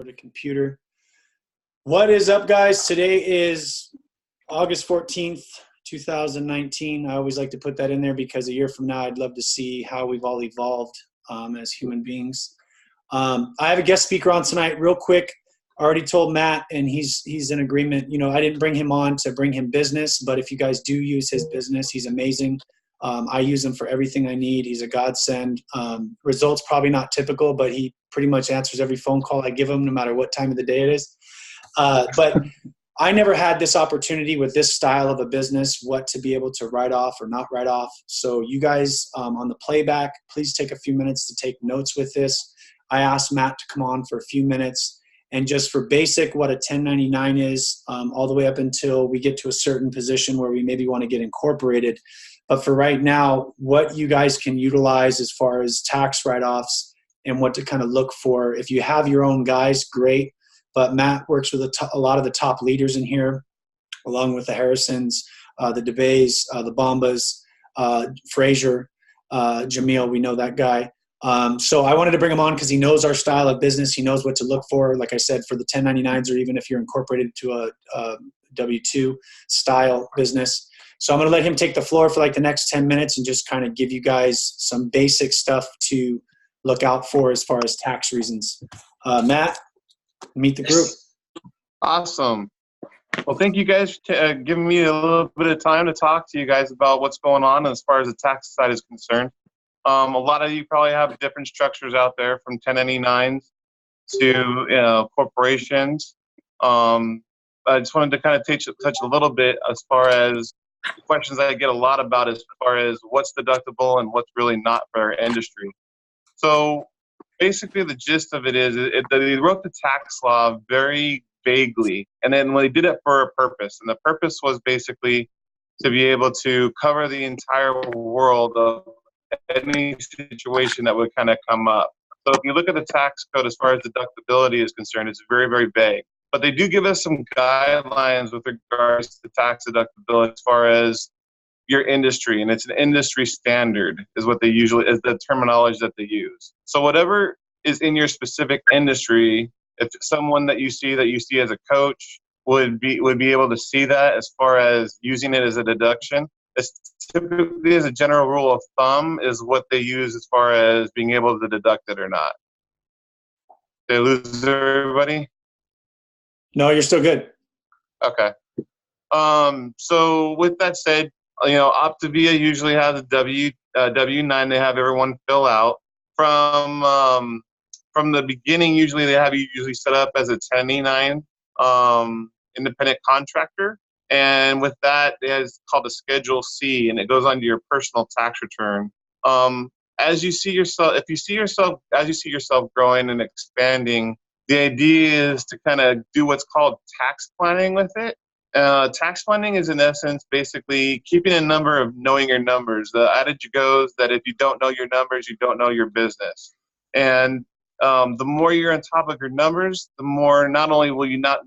or the computer. What is up, guys? Today is August 14th, 2019. I always like to put that in there because a year from now, I'd love to see how we've all evolved as human beings. I have a guest speaker on tonight real quick. I already told Matt, and he's in agreement. You know, I didn't bring him on to bring him business, but if you guys do use his business, he's amazing. I use him for everything I need. He's a godsend. Results probably not typical, but he pretty much answers every phone call I give him, no matter what time of the day it is. But I never had this opportunity with this style of a business, what to be able to write off or not write off. So you guys on the playback, please take a few minutes to take notes with this. I asked Matt to come on for a few minutes, and just for basic what a 1099 is, all the way up until we get to a certain position where we maybe want to get incorporated. But for right now, what you guys can utilize as far as tax write-offs and what to kind of look for. If you have your own guys, great. But Matt works with a lot of the top leaders in here, along with the Harrisons, the DeBays, the Bombas, Frazier, Jamil, we know that guy. So I wanted to bring him on because he knows our style of business. He knows what to look for, like I said, for the 1099s, or even if you're incorporated to a W-2 style business. So I'm going to let him take the floor for like the next 10 minutes and just kind of give you guys some basic stuff to look out for as far as tax reasons. Matt, meet the group. Awesome. Well, thank you guys for giving me a little bit of time to talk to you guys about what's going on as far as the tax side is concerned. A lot of you probably have different structures out there, from 1099s to corporations. I just wanted to kind of touch a little bit as far as the questions I get a lot about as far as what's deductible and what's really not for our industry. So basically the gist of it is they wrote the tax law very vaguely, and then when they did it for a purpose, and the purpose was basically to be able to cover the entire world of any situation that would kind of come up. So if you look at the tax code as far as deductibility is concerned, it's very, very vague. But they do give us some guidelines with regards to tax deductibility as far as your industry, and it's an industry standard is what they usually is the terminology that they use. So whatever is in your specific industry, if someone that you see as a coach would be able to see that as far as using it as a deduction. It's typically, as a general rule of thumb, is what they use as far as being able to deduct it or not. Did I lose everybody? No, you're still good. Okay. So with that said, Optavia usually has a W-9 they have everyone fill out. From the beginning, usually they have you set up as a 1099 independent contractor. And with that, it's called a Schedule C, and it goes onto your personal tax return. As you see yourself growing and expanding, the idea is to kind of do what's called tax planning with it. Tax planning is, in essence, basically keeping a number of knowing your numbers. The adage goes that if you don't know your numbers, you don't know your business. And the more you're on top of your numbers, the more not only will you know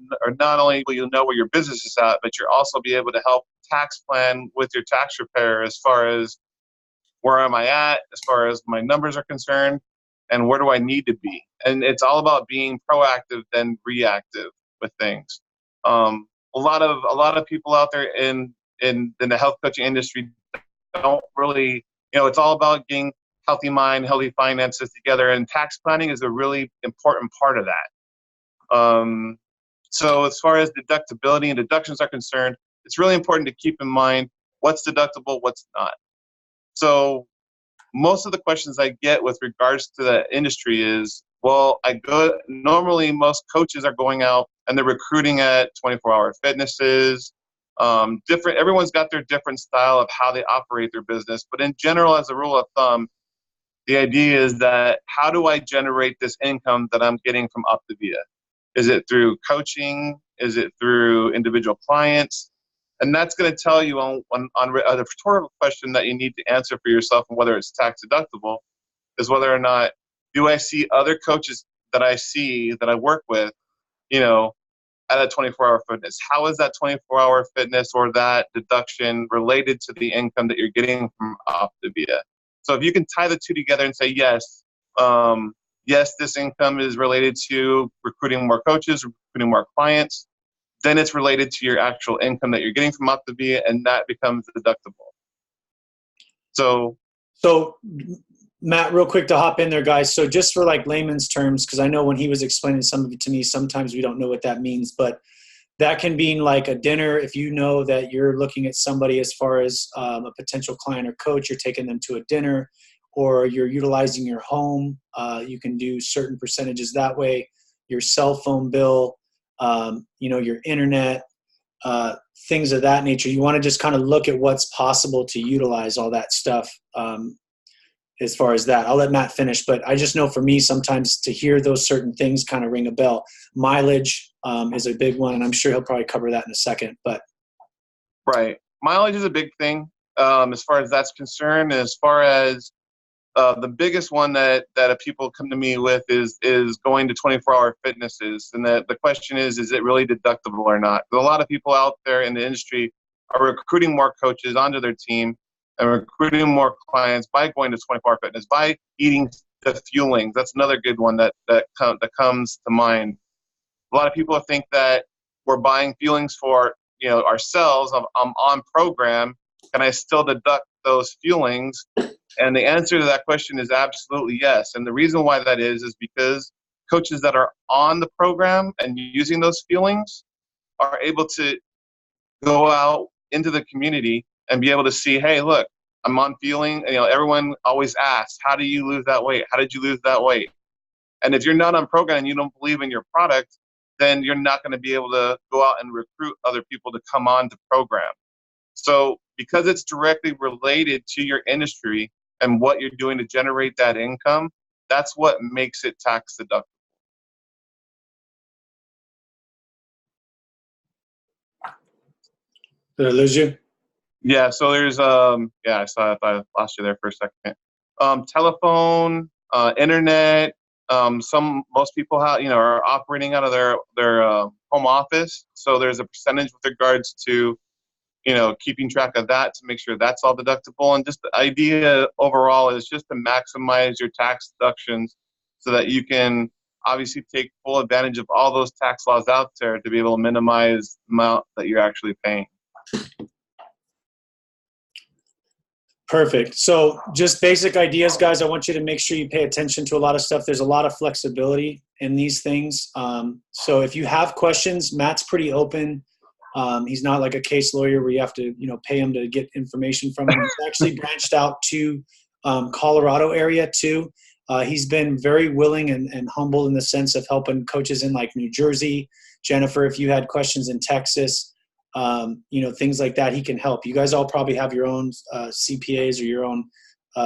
where your business is at, but you'll also be able to help tax plan with your tax preparer as far as where am I at, as far as my numbers are concerned, and where do I need to be. And it's all about being proactive than reactive with things. A lot of people out there in the health coaching industry don't really, it's all about getting healthy mind, healthy finances together, and tax planning is a really important part of that. So as far as deductibility and deductions are concerned, it's really important to keep in mind what's deductible, what's not. So most of the questions I get with regards to the industry is, well, normally most coaches are going out and they're recruiting at 24-hour fitnesses. Everyone's got their different style of how they operate their business. But in general, as a rule of thumb, the idea is that how do I generate this income that I'm getting from Optavia? Is it through coaching? Is it through individual clients? And that's going to tell you on a rhetorical question that you need to answer for yourself, and whether it's tax deductible, is whether or not do I see other coaches that I work with, at a 24-hour fitness. How is that 24-hour fitness or that deduction related to the income that you're getting from Optavia? So if you can tie the two together and say, yes, yes, this income is related to recruiting more coaches, recruiting more clients. Then it's related to your actual income that you're getting from OptiVia, and that becomes deductible. So Matt, real quick to hop in there, guys. So just for like layman's terms, because I know when he was explaining some of it to me, sometimes we don't know what that means, but that can mean like a dinner. If you know that you're looking at somebody as far as a potential client or coach, you're taking them to a dinner, or you're utilizing your home, you can do certain percentages that way. Your cell phone bill, your internet, things of that nature. You want to just kind of look at what's possible to utilize all that stuff. As far as that, I'll let Matt finish, but I just know for me, sometimes to hear those certain things kind of ring a bell. Mileage is a big one, and I'm sure he'll probably cover that in a second. But right, mileage is a big thing as far as that's concerned. As far as the biggest one that people come to me with is going to 24-hour fitnesses, and the question is it really deductible or not? There's a lot of people out there in the industry are recruiting more coaches onto their team and recruiting more clients by going to 24-hour fitness, by eating the fuelings. That's another good one that comes to mind. A lot of people think that we're buying fuelings for ourselves. I'm on program. Can I still deduct those fuelings? And the answer to that question is absolutely yes. And the reason why that is because coaches that are on the program and using those fuelings are able to go out into the community and be able to see, hey, look, I'm on fueling. Everyone always asks, how do you lose that weight? How did you lose that weight? And if you're not on program and you don't believe in your product, then you're not going to be able to go out and recruit other people to come on to program. So because it's directly related to your industry and what you're doing to generate that income, that's what makes it tax deductible. did I lose you? Yeah, so there's I lost you there for a second. Telephone, internet, most people are operating out of their home office, so there's a percentage with regards to keeping track of that to make sure that's all deductible. And just the idea overall is just to maximize your tax deductions so that you can obviously take full advantage of all those tax laws out there to be able to minimize the amount that you're actually paying. Perfect. So just basic ideas, guys. I want you to make sure you pay attention to a lot of stuff. There's a lot of flexibility in these things. So if you have questions, Matt's pretty open. He's not like a case lawyer where you have to, pay him to get information from him. He's actually branched out to Colorado area too. He's been very willing and humble in the sense of helping coaches in like New Jersey. Jennifer, if you had questions in Texas, things like that, he can help. You guys all probably have your own CPAs or your own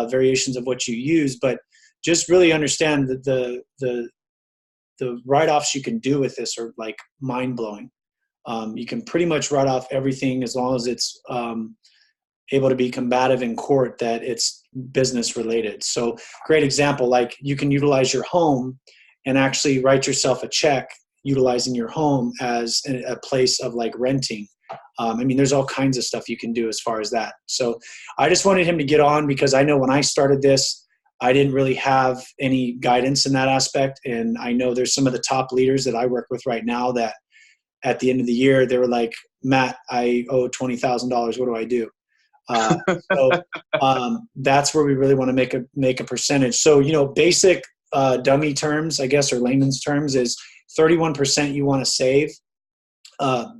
variations of what you use, but just really understand that the write-offs you can do with this are like mind-blowing. You can pretty much write off everything as long as it's able to be combative in court that it's business related. So great example, like you can utilize your home and actually write yourself a check utilizing your home as a place of like renting. There's all kinds of stuff you can do as far as that. So I just wanted him to get on because I know when I started this, I didn't really have any guidance in that aspect. And I know there's some of the top leaders that I work with right now that at the end of the year, they were like, Matt, I owe $20,000. What do I do? That's where we really want to make a percentage. So, basic dummy terms, I guess, or layman's terms is 31% you want to save.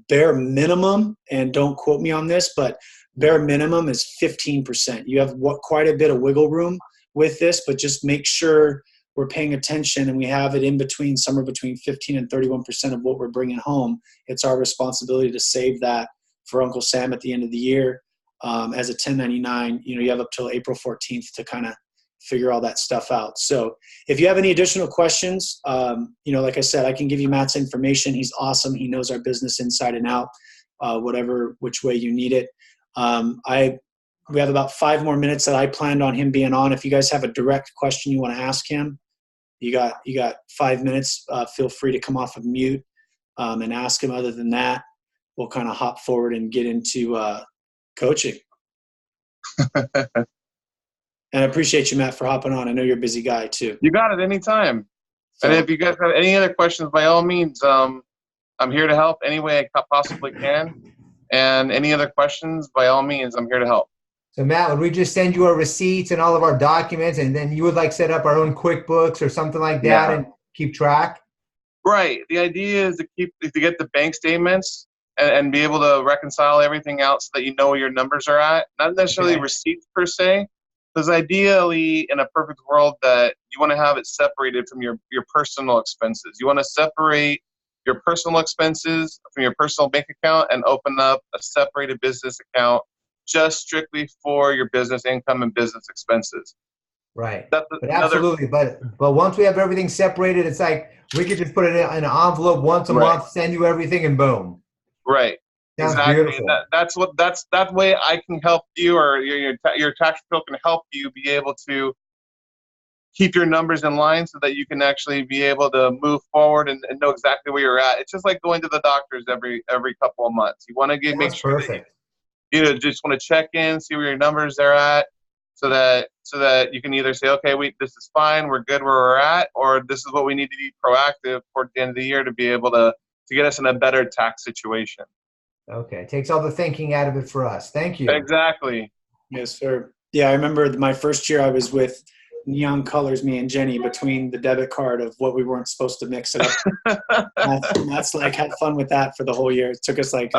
Bare minimum, and don't quote me on this, but bare minimum is 15%. You have quite a bit of wiggle room with this, but just make sure we're paying attention and we have it in between, somewhere between 15 and 31% of what we're bringing home. It's our responsibility to save that for Uncle Sam at the end of the year. As a 1099, you have up till April 14th to kind of figure all that stuff out. So if you have any additional questions, like I said, I can give you Matt's information. He's awesome. He knows our business inside and out, which way you need it. We have about 5 more minutes that I planned on him being on. If you guys have a direct question you want to ask him, you got 5 minutes. Feel free to come off of mute and ask him. Other than that, we'll kind of hop forward and get into coaching. And I appreciate you, Matt, for hopping on. I know you're a busy guy too. You got it anytime. So, And if you guys have any other questions, by all means, I'm here to help any way I possibly can. And any other questions, by all means, I'm here to help. So Matt, would we just send you our receipts and all of our documents, and then you would like set up our own QuickBooks or something like that and keep track? Right. The idea is to get the bank statements and be able to reconcile everything out so that you know where your numbers are at. Not necessarily receipts per se, because ideally, in a perfect world, that you want to have it separated from your personal expenses. You want to separate your personal expenses from your personal bank account and open up a separated business account just strictly for your business income and business expenses. Right. But absolutely. But once we have everything separated, it's like we could just put it in an envelope once a month, send you everything, and boom. Right. Sounds exactly. Beautiful. That's that way I can help you, or your tax bill can help you be able to keep your numbers in line so that you can actually be able to move forward and know exactly where you're at. It's just like going to the doctors every couple of months. You want to make sure perfect. that you just want to check in, see where your numbers are at, so that you can either say, okay, this is fine, we're good where we're at, or this is what we need to be proactive towards the end of the year to be able to get us in a better tax situation. Okay, takes all the thinking out of it for us. Thank you. Exactly. Yes, sir. Yeah, I remember my first year I was with Neon Colors, me and Jenny, between the debit card of what we weren't supposed to mix it up. That's like had fun with that for the whole year. It took us like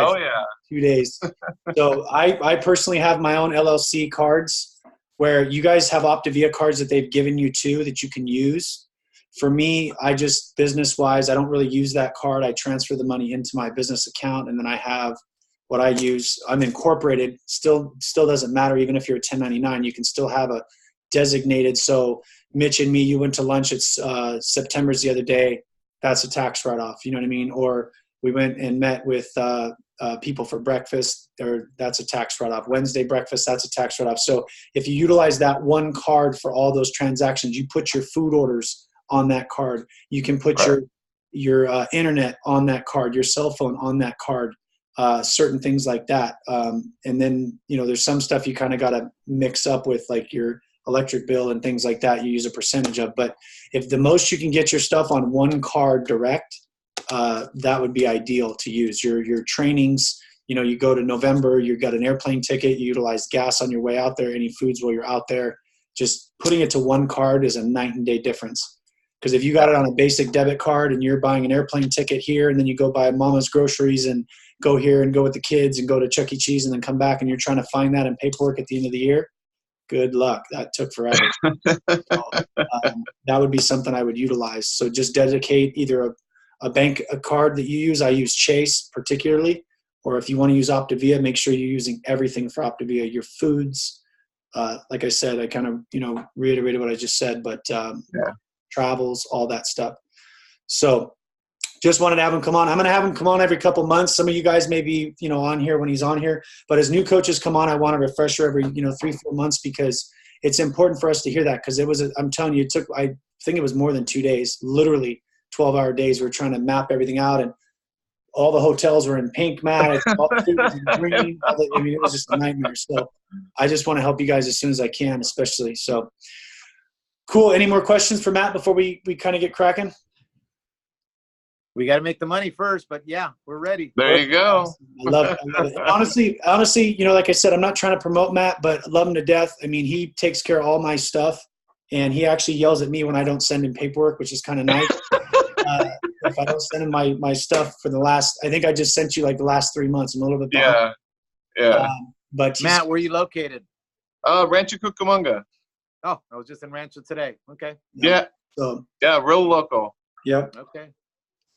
2 days. So I personally have my own LLC cards where you guys have Optavia cards that they've given you too that you can use. For me, I just business-wise, I don't really use that card. I transfer the money into my business account, and then I have what I use. I'm incorporated. Still doesn't matter. Even if you're a 1099, you can still have a designated. So Mitch and me, you went to lunch at September's the other day. That's a tax write-off. You know what I mean? Or we went and met with people for breakfast, or that's a tax write-off. Wednesday breakfast, that's a tax write-off. So if you utilize that one card for all those transactions, you put your food orders on that card. You can put your internet on that card, your cell phone on that card, certain things like that. And then, there's some stuff you kind of got to mix up with, like your electric bill and things like that. You use a percentage of, but if the most you can get your stuff on one card direct, that would be ideal to use. Your trainings, you go to November, you got an airplane ticket, you utilize gas on your way out there, any foods while you're out there. Just putting it to one card is a night and day difference. Because if you got it on a basic debit card and you're buying an airplane ticket here, and then you go buy Mama's groceries and go here and go with the kids and go to Chuck E. Cheese and then come back and you're trying to find that in paperwork at the end of the year, good luck. That took forever. So, that would be something I would utilize. So just dedicate either a card that you use. I use Chase particularly, or if you want to use Optavia, make sure you're using everything for Optavia, your foods. Like I said, I kind of, reiterated what I just said, but travels, all that stuff. So just wanted to have him come on. I'm going to have him come on every couple months. Some of you guys may be, on here when he's on here, but as new coaches come on, I want a refresher every, 3-4 months, because it's important for us to hear that. Cause I'm telling you, I think it was more than 2 days, literally 12-hour days. We're trying to map everything out, and all the hotels were in pink, Matt. All the food was in green. It was just a nightmare. So I just want to help you guys as soon as I can, especially. So cool. Any more questions for Matt before we kind of get cracking? We got to make the money first, but yeah, we're ready. There you go. I love it. Honestly, like I said, I'm not trying to promote Matt, but I love him to death. I mean, he takes care of all my stuff, and he actually yells at me when I don't send him paperwork, which is kind of nice. If I don't send him my stuff for I think I just sent you like the last 3 months. I'm a little bit behind. Yeah. But Matt, where are you located? Rancho Cucamonga. Oh, I was just in Rancho today. Okay. Yeah. So real local. Yep. Okay.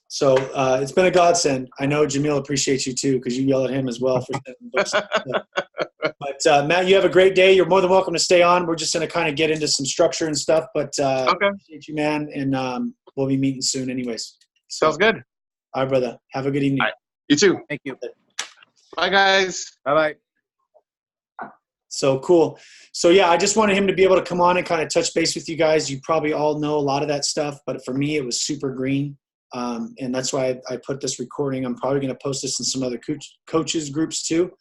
So it's been a godsend. I know Jamil appreciates you too, because you yell at him as well for sending books. But Matt, you have a great day. You're more than welcome to stay on. We're just going to kind of get into some structure and stuff. But appreciate you, man, and we'll be meeting soon, anyways. So, sounds good. All right, brother. Have a good evening. All right. You too. Thank you. Bye, guys. Bye-bye. So cool. So yeah, I just wanted him to be able to come on and kind of touch base with you guys. You probably all know a lot of that stuff, but for me, it was super green. And that's why I put this recording. I'm probably going to post this in some other coaches groups too,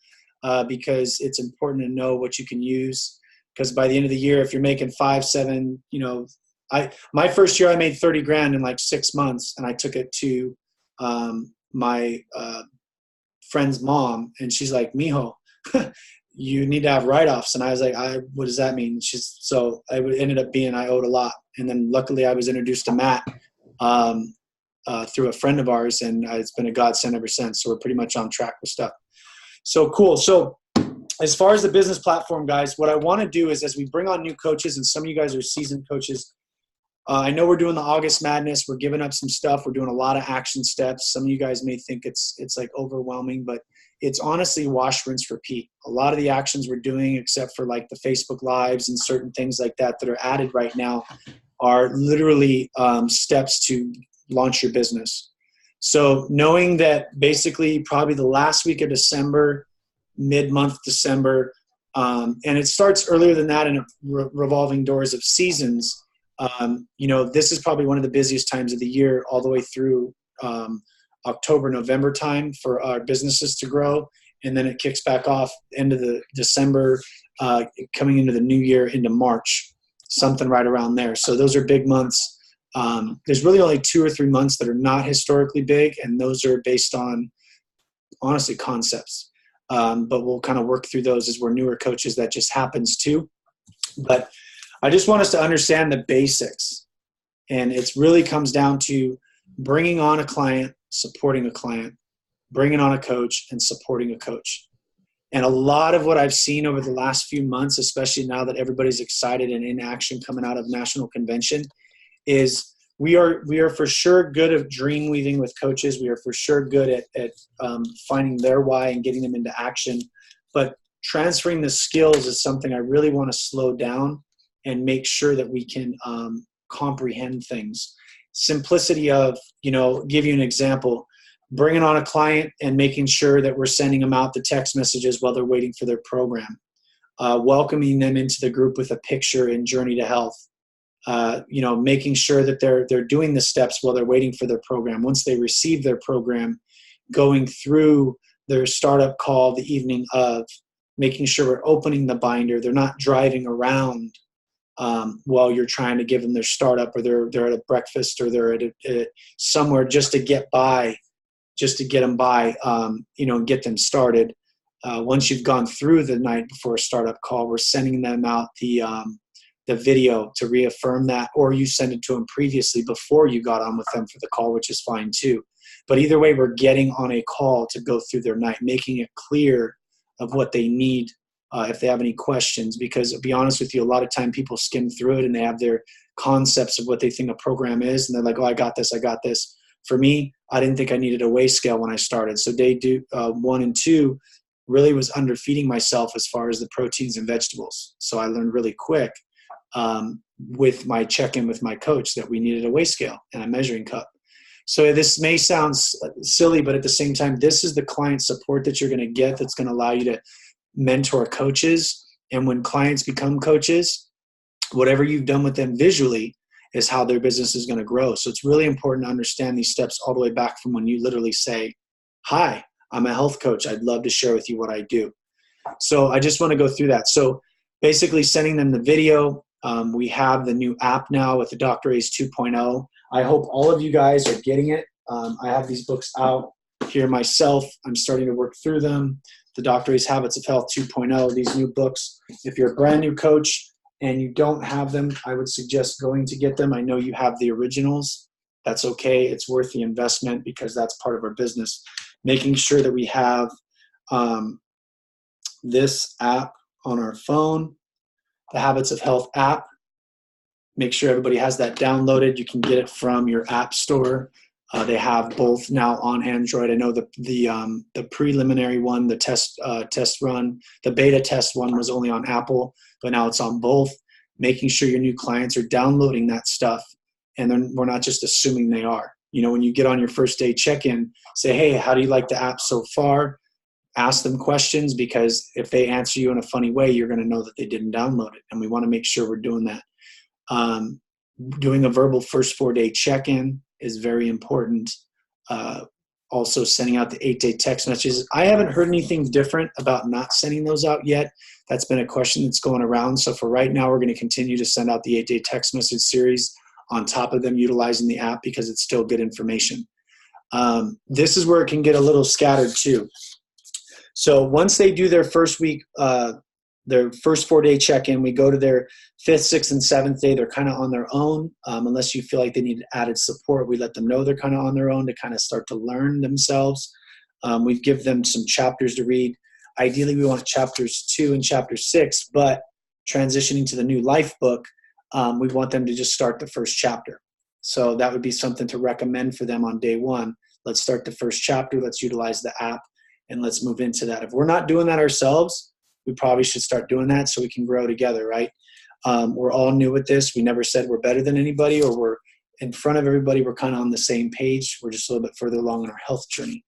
because it's important to know what you can use. because by the end of the year, if you're making 5, 7, my first year I made 30 grand in like 6 months, and I took it to my friend's mom, and she's like, "Mijo, you need to have write-offs." And I was like, what does that mean? So it ended up being I owed a lot. And then luckily I was introduced to Matt through a friend of ours, and it's been a godsend ever since. So we're pretty much on track with stuff. So cool. So as far as the business platform, guys, what I want to do is, as we bring on new coaches, and some of you guys are seasoned coaches, I know we're doing the August Madness. We're giving up some stuff. We're doing a lot of action steps. Some of you guys may think it's like overwhelming, but it's honestly wash, rinse, repeat. A lot of the actions we're doing, except for like the Facebook Lives and certain things like that that are added right now, are literally steps to launch your business. So knowing that basically probably the last week of December, mid-month December, and it starts earlier than that in a revolving doors of seasons. This is probably one of the busiest times of the year, all the way through October, November time for our businesses to grow. And then it kicks back off end of the December, coming into the new year into March, something right around there. So those are big months. There's really only 2 or 3 months that are not historically big, and those are based on, honestly, concepts. But we'll kind of work through those as we're newer coaches. That just happens too. But I just want us to understand the basics. And it really comes down to bringing on a client, supporting a client, bringing on a coach, and supporting a coach. And a lot of what I've seen over the last few months, especially now that everybody's excited and in action coming out of National Convention, is we are for sure good at dream weaving with coaches. We are for sure good at finding their why and getting them into action. But transferring the skills is something I really want to slow down and make sure that we can comprehend things. Simplicity of, give you an example, bringing on a client and making sure that we're sending them out the text messages while they're waiting for their program, welcoming them into the group with a picture in Journey to Health, making sure that they're doing the steps while they're waiting for their program. Once they receive their program, going through their startup call the evening of, making sure we're opening the binder. They're not driving around while you're trying to give them their startup, or they're at a breakfast, or they're at somewhere just to get them by, and get them started. Once you've gone through the night before a startup call, we're sending them out the video to reaffirm that, or you send it to them previously before you got on with them for the call, which is fine too. But either way, we're getting on a call to go through their night, making it clear of what they need. If they have any questions, because to be honest with you, a lot of time people skim through it and they have their concepts of what they think a program is, and they're like, "Oh, I got this. For me, I didn't think I needed a weigh scale when I started. So day 1 and 2 really was underfeeding myself as far as the proteins and vegetables. So I learned really quick with my check-in with my coach that we needed a weigh scale and a measuring cup. So this may sound silly, but at the same time, this is the client support that you're going to get that's going to allow you to mentor coaches. And when clients become coaches, whatever you've done with them visually is how their business is going to grow. So it's really important to understand these steps all the way back from when you literally say, "Hi, I'm a health coach. I'd love to share with you what I do." So I just want to go through that. So basically sending them the video. We have the new app now with the Dr. A's 2.0. I hope all of you guys are getting it. I have these books out here myself. I'm starting to work through them. The Dr. A's Habits of Health 2.0, these new books. If you're a brand new coach and you don't have them, I would suggest going to get them. I know you have the originals. That's okay. It's worth the investment because that's part of our business. Making sure that we have this app on our phone, the Habits of Health app. Make sure everybody has that downloaded. You can get it from your app store. They have both now on Android. I know the preliminary one, the test run, the beta test one was only on Apple, but now it's on both. Making sure your new clients are downloading that stuff, and then we're not just assuming they are. When you get on your first day check-in, say, "Hey, how do you like the app so far?" Ask them questions, because if they answer you in a funny way, you're going to know that they didn't download it, and we want to make sure we're doing that. Doing a verbal first 4-day check-in is very important. also sending out the 8-day text messages. I haven't heard anything different about not sending those out yet. That's been a question that's going around. So for right now, we're going to continue to send out the 8-day text message series on top of them utilizing the app because it's still good information. This is where it can get a little scattered too. So once they do their first week, their first 4-day check-in, we go to their 5th, 6th, and 7th day. They're kind of on their own. Unless you feel like they need added support, we let them know they're kind of on their own to kind of start to learn themselves. We give them some chapters to read. Ideally, we want chapters 2 and chapter 6, but transitioning to the new life book, we want them to just start the first chapter. So that would be something to recommend for them on day 1. Let's start the first chapter. Let's utilize the app, and let's move into that. If we're not doing that ourselves, we probably should start doing that so we can grow together, right? We're all new at this. We never said we're better than anybody or we're in front of everybody. We're kind of on the same page. We're just a little bit further along in our health journey.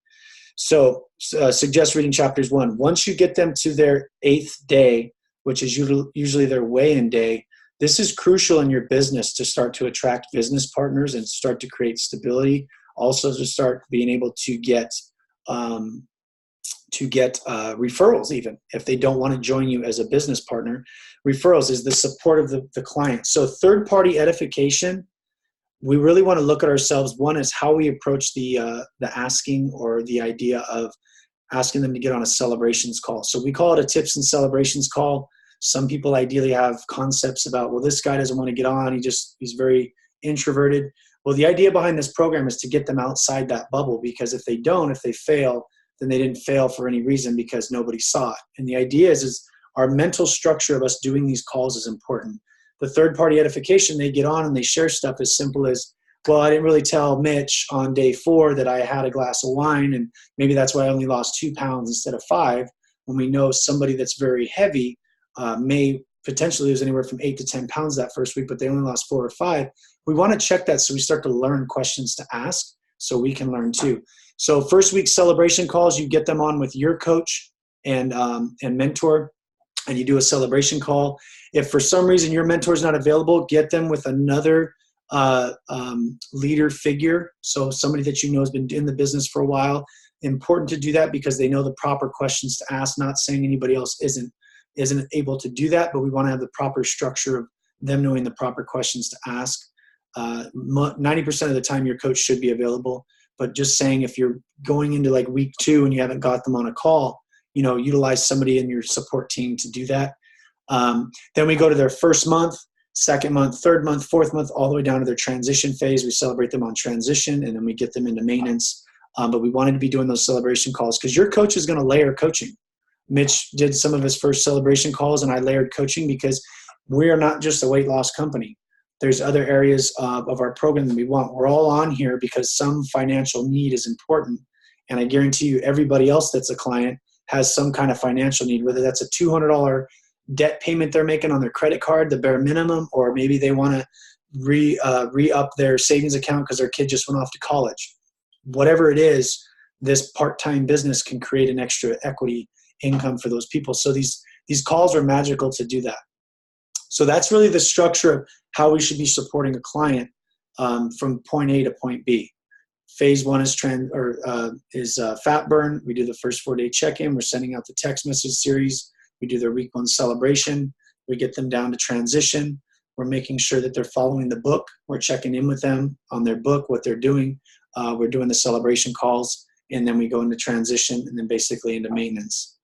So suggest reading chapters 1. Once you get them to their 8th day, which is usually their weigh-in day, this is crucial in your business to start to attract business partners and start to create stability. Also to start being able to get referrals, even if they don't want to join you as a business partner. Referrals is the support of the client. So third-party edification, we really want to look at ourselves. One is how we approach the asking or the idea of asking them to get on a celebrations call. So we call it a tips and celebrations call. Some people ideally have concepts about, well, this guy doesn't want to get on. He's very introverted. Well, the idea behind this program is to get them outside that bubble, because if they fail, then they didn't fail for any reason because nobody saw it. And the idea is our mental structure of us doing these calls is important. The third-party edification, they get on and they share stuff as simple as, well, I didn't really tell Mitch on day 4 that I had a glass of wine, and maybe that's why I only lost 2 pounds instead of 5, when we know somebody that's very heavy may potentially lose anywhere from 8 to 10 pounds that first week, but they only lost 4 or 5. We want to check that so we start to learn questions to ask so we can learn too. So first week celebration calls, you get them on with your coach and mentor, and you do a celebration call. If for some reason your mentor is not available, get them with another leader figure. So somebody that you know has been in the business for a while. Important to do that because they know the proper questions to ask. Not saying anybody else isn't able to do that, but we want to have the proper structure of them knowing the proper questions to ask. 90% of the time your coach should be available, but just saying if you're going into like week 2 and you haven't got them on a call, utilize somebody in your support team to do that. Then we go to their first month, second month, third month, fourth month, all the way down to their transition phase. We celebrate them on transition, and then we get them into maintenance. But we wanted to be doing those celebration calls because your coach is going to layer coaching. Mitch did some of his first celebration calls, and I layered coaching because we are not just a weight loss company. There's other areas of our program that we want. We're all on here because some financial need is important. And I guarantee you everybody else that's a client has some kind of financial need, whether that's a $200 debt payment they're making on their credit card, the bare minimum, or maybe they want to re-up their savings account because their kid just went off to college. Whatever it is, this part-time business can create an extra equity income for those people. So these calls are magical to do that. So that's really the structure of how we should be supporting a client from point A to point B. Phase 1 is fat burn. We do the first 4-day check-in. We're sending out the text message series. We do their week 1 celebration. We get them down to transition. We're making sure that they're following the book. We're checking in with them on their book, what they're doing. We're doing the celebration calls, and then we go into transition and then basically into maintenance.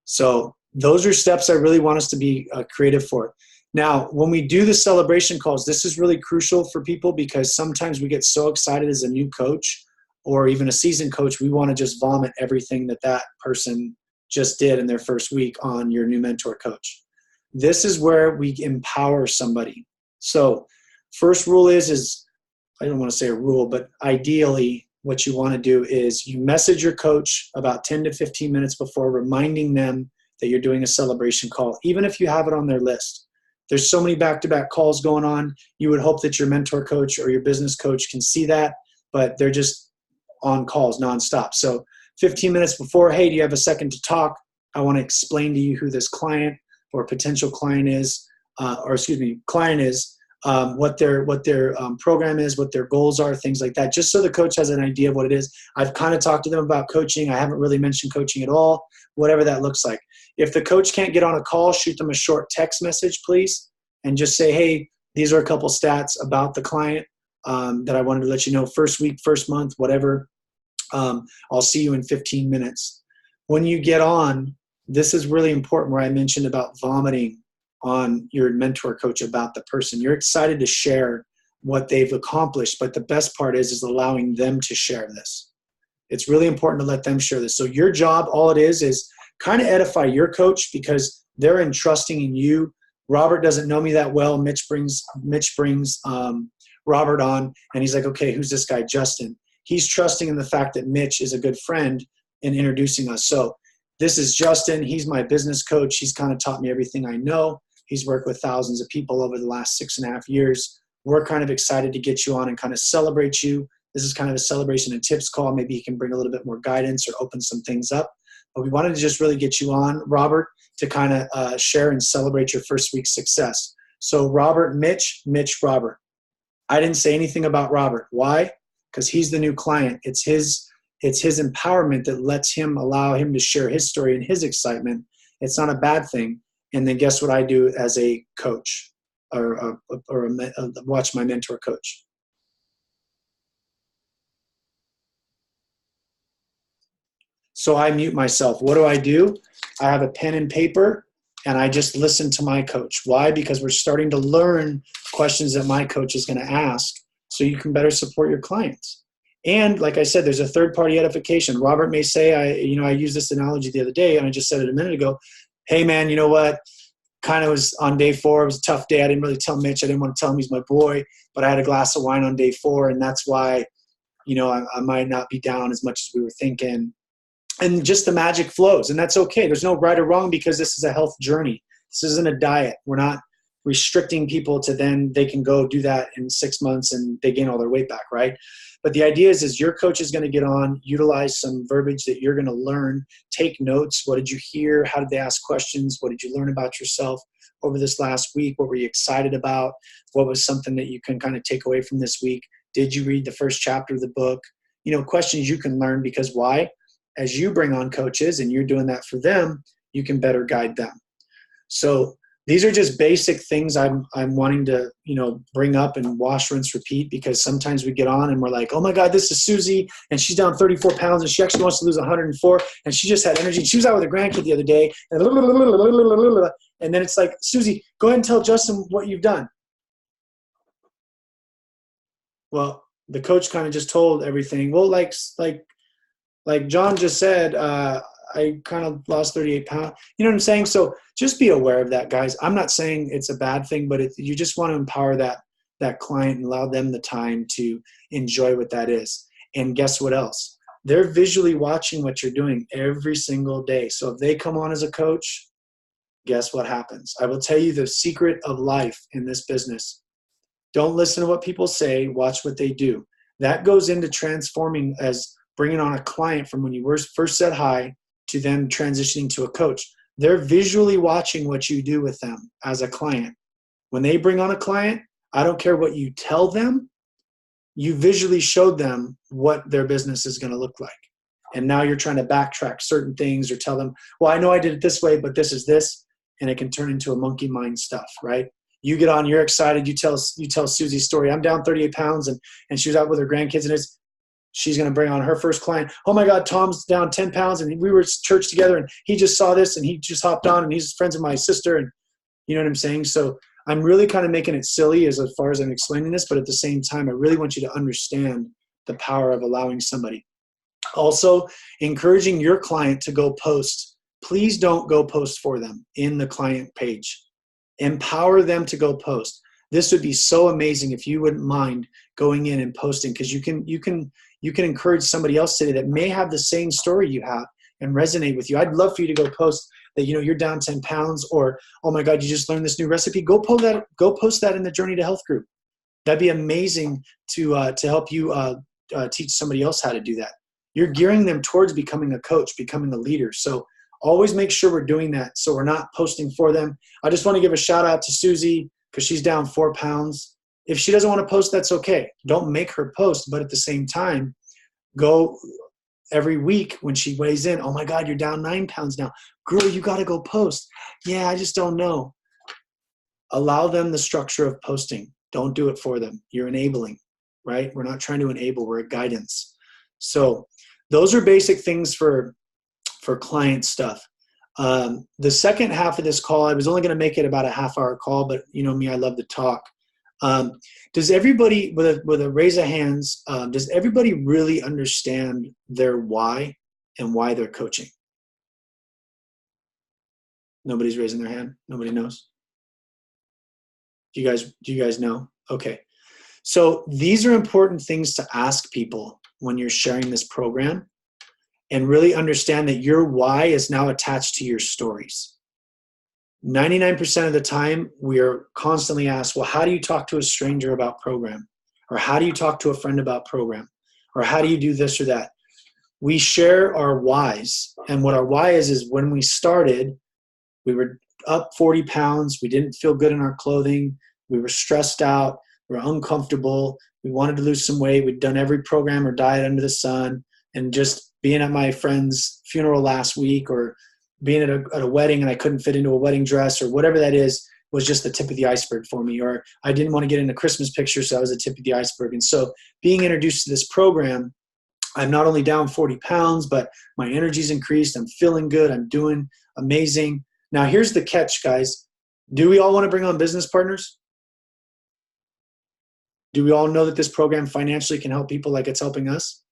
So those are steps I really want us to be creative for. Now, when we do the celebration calls, this is really crucial for people because sometimes we get so excited as a new coach or even a seasoned coach, we want to just vomit everything that person just did in their first week on your new mentor coach. This is where we empower somebody. So first rule is I don't want to say a rule, but ideally what you want to do is you message your coach about 10 to 15 minutes before, reminding them that you're doing a celebration call, even if you have it on their list. There's so many back-to-back calls going on. You would hope that your mentor coach or your business coach can see that, but they're just on calls nonstop. So 15 minutes before, hey, do you have a second to talk? I want to explain to you who this client or potential client is, client is. what their program is, what their goals are, things like that, just so the coach has an idea of what it is. I've kind of talked to them about coaching. I haven't really mentioned coaching at all, whatever that looks like. If the coach can't get on a call, shoot them a short text message, please, and just say, hey, these are a couple stats about the client that I wanted to let you know, first week, first month, whatever. I'll see you in 15 minutes. When you get on, this is really important where I mentioned about vomiting on your mentor coach about the person. You're excited to share what they've accomplished, but the best part is allowing them to share this. It's really important to let them share this. So your job, all it is kind of edify your coach because they're entrusting in you. Robert doesn't know me that well. Mitch brings Robert on, and he's like, okay, who's this guy, Justin? He's trusting in the fact that Mitch is a good friend in introducing us. So this is Justin. He's my business coach. He's kind of taught me everything I know. He's worked with thousands of people over the last 6.5 years. We're kind of excited to get you on and kind of celebrate you. This is kind of a celebration and tips call. Maybe he can bring a little bit more guidance or open some things up. But we wanted to just really get you on, Robert, to kind of share and celebrate your first week's success. So Robert, Mitch, Robert. I didn't say anything about Robert. Why? Because he's the new client. It's his empowerment that lets him allow him to share his story and his excitement. It's not a bad thing. And then guess what I do as a coach or watch my mentor coach. So I mute myself. What do? I have a pen and paper and I just listen to my coach. Why? Because we're starting to learn questions that my coach is going to ask so you can better support your clients. And like I said, there's a third-party edification. Robert may say, I used this analogy the other day, and I just said it a minute ago. Hey, man, you know what? Kind of was on day 4. It was a tough day. I didn't really tell Mitch. I didn't want to tell him he's my boy, but I had a glass of wine on day 4, and that's why, I might not be down as much as we were thinking. And just the magic flows, and that's okay. There's no right or wrong because this is a health journey. This isn't a diet. We're not restricting people to then they can go do that in 6 months and they gain all their weight back, right? But the idea is your coach is going to get on, utilize some verbiage that you're going to learn, take notes. What did you hear? How did they ask questions? What did you learn about yourself over this last week? What were you excited about? What was something that you can kind of take away from this week? Did you read the first chapter of the book? Questions you can learn because why? As you bring on coaches and you're doing that for them, you can better guide them. So these are just basic things I'm wanting to, bring up and wash, rinse, repeat, because sometimes we get on and we're like, oh my God, this is Susie and she's down 34 pounds and she actually wants to lose 104 and she just had energy. She was out with her grandkid the other day and then it's like, Susie, go ahead and tell Justin what you've done. Well, the coach kind of just told everything. Well, like John just said, I kind of lost 38 pounds. You know what I'm saying? So just be aware of that, guys. I'm not saying it's a bad thing, but you just want to empower that client and allow them the time to enjoy what that is. And guess what else? They're visually watching what you're doing every single day. So if they come on as a coach, guess what happens? I will tell you the secret of life in this business. Don't listen to what people say. Watch what they do. That goes into transforming as bringing on a client from when you first said hi to them transitioning to a coach. They're visually watching what you do with them as a client. When they bring on a client, I don't care what you tell them, you visually showed them what their business is going to look like. And now you're trying to backtrack certain things or tell them, well, I know I did it this way, but this is this. And it can turn into a monkey mind stuff, right? You get on, you're excited, you tell Susie's story. I'm down 38 pounds and she was out with her grandkids and she's going to bring on her first client. Oh my God, Tom's down 10 pounds and we were at church together and he just saw this and he just hopped on and he's friends with my sister. And you know what I'm saying? So I'm really kind of making it silly as far as I'm explaining this, but at the same time, I really want you to understand the power of allowing somebody. Also, encouraging your client to go post. Please don't go post for them in the client page. Empower them to go post. This would be so amazing if you wouldn't mind going in and posting, because you can encourage somebody else today that may have the same story you have and resonate with you. I'd love for you to go post that, you're down 10 pounds, or, oh my God, you just learned this new recipe. Go post that in the Journey to Health group. That'd be amazing to help you teach somebody else how to do that. You're gearing them towards becoming a coach, becoming a leader. So always make sure we're doing that so we're not posting for them. I just want to give a shout out to Susie, because she's down 4 pounds. If she doesn't want to post, that's okay. Don't make her post, but at the same time, go every week when she weighs in. Oh my God, you're down 9 pounds now. Girl, you got to go post. Yeah, I just don't know. Allow them the structure of posting. Don't do it for them. You're enabling, right? We're not trying to enable, we're a guidance. So those are basic things for client stuff. The second half of this call, I was only going to make it about a half-hour call, but you know me, I love to talk. Does everybody, with a raise of hands, does everybody really understand their why and why they're coaching? Nobody's raising their hand? Nobody knows? Do you guys know? Okay. So these are important things to ask people when you're sharing this program, and really understand that your why is now attached to your stories. 99% of the time, we are constantly asked, well, how do you talk to a stranger about program? Or how do you talk to a friend about program? Or how do you do this or that? We share our whys. And what our why is when we started, we were up 40 pounds. We didn't feel good in our clothing. We were stressed out. We were uncomfortable. We wanted to lose some weight. We'd done every program or diet under the sun. And just being at my friend's funeral last week, or being at a wedding and I couldn't fit into a wedding dress, or whatever that is, was just the tip of the iceberg for me. Or I didn't want to get into Christmas pictures, so that was the tip of the iceberg. And so being introduced to this program, I'm not only down 40 pounds, but my energy's increased. I'm feeling good. I'm doing amazing. Now, here's the catch, guys. Do we all want to bring on business partners? Do we all know that this program financially can help people like it's helping us?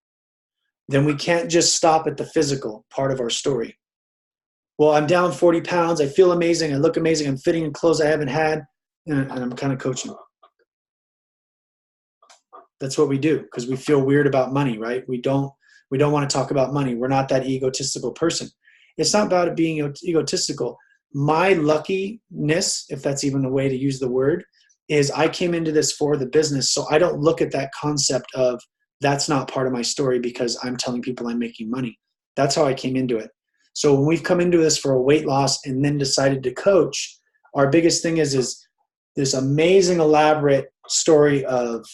Then we can't just stop at the physical part of our story. Well, I'm down 40 pounds. I feel amazing. I look amazing. I'm fitting in clothes I haven't had, and I'm kind of coaching. That's what we do, because we feel weird about money, right? We don't want to talk about money. We're not that egotistical person. It's not about it being egotistical. My luckiness, if that's even a way to use the word, is I came into this for the business. So I don't look at that concept of that's not part of my story because I'm telling people I'm making money. That's how I came into it. So when we've come into this for a weight loss and then decided to coach, our biggest thing is this amazing, elaborate story of,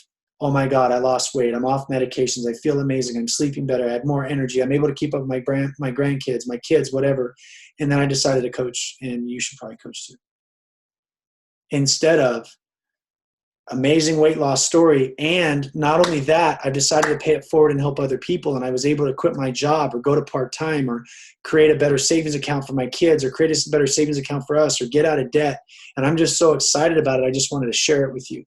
oh my God, I lost weight. I'm off medications. I feel amazing. I'm sleeping better. I have more energy. I'm able to keep up with my grandkids, my kids, whatever. And then I decided to coach, and you should probably coach too. Instead of amazing weight loss story. And not only that, I decided to pay it forward and help other people. And I was able to quit my job or go to part-time or create a better savings account for my kids or create a better savings account for us or get out of debt. And I'm just so excited about it. I just wanted to share it with you,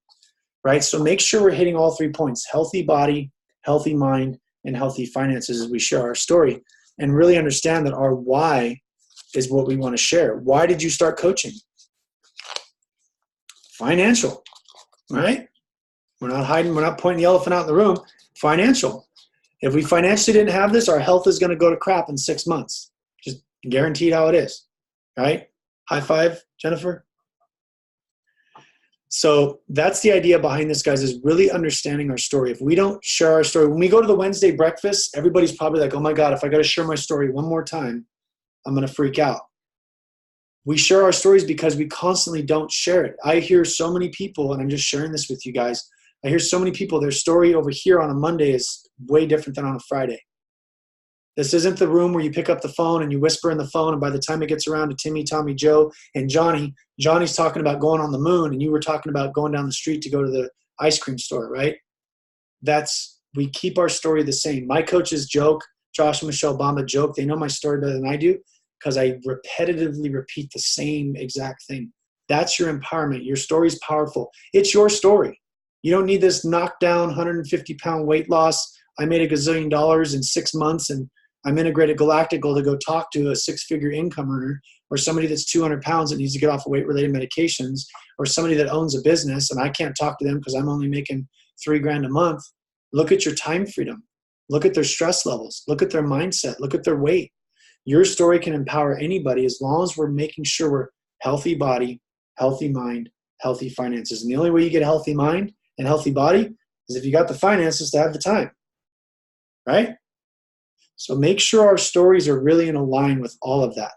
right? So make sure we're hitting all 3 points: healthy body, healthy mind, and healthy finances as we share our story, and really understand that our why is what we want to share. Why did you start coaching? Financial. Right? We're not hiding. We're not pointing the elephant out in the room. Financial. If we financially didn't have this, our health is going to go to crap in 6 months. Just guaranteed how it is. Right? High five, Jennifer. So that's the idea behind this, guys, is really understanding our story. If we don't share our story, when we go to the Wednesday breakfast, everybody's probably like, oh my God, if I got to share my story one more time, I'm going to freak out. We share our stories because we constantly don't share it. I hear so many people, and I'm just sharing this with you guys. I hear so many people, their story over here on a Monday is way different than on a Friday. This isn't the room where you pick up the phone and you whisper in the phone, and by the time it gets around to Timmy, Tommy, Joe, and Johnny, Johnny's talking about going on the moon, and you were talking about going down the street to go to the ice cream store, right? We keep our story the same. My coaches joke, Josh and Michelle Bamba joke, they know my story better than I do, because I repetitively repeat the same exact thing. That's your empowerment. Your story is powerful. It's your story. You don't need this knockdown 150-pound weight loss. I made $1 gazillion in 6 months, and I'm integrated Galactical to go talk to a 6-figure income earner, or somebody that's 200 pounds that needs to get off of weight-related medications, or somebody that owns a business, and I can't talk to them because I'm only making $3,000 a month. Look at your time freedom. Look at their stress levels. Look at their mindset. Look at their weight. Your story can empower anybody as long as we're making sure we're healthy body, healthy mind, healthy finances. And the only way you get a healthy mind and healthy body is if you got the finances to have the time, right? So make sure our stories are really in line with all of that.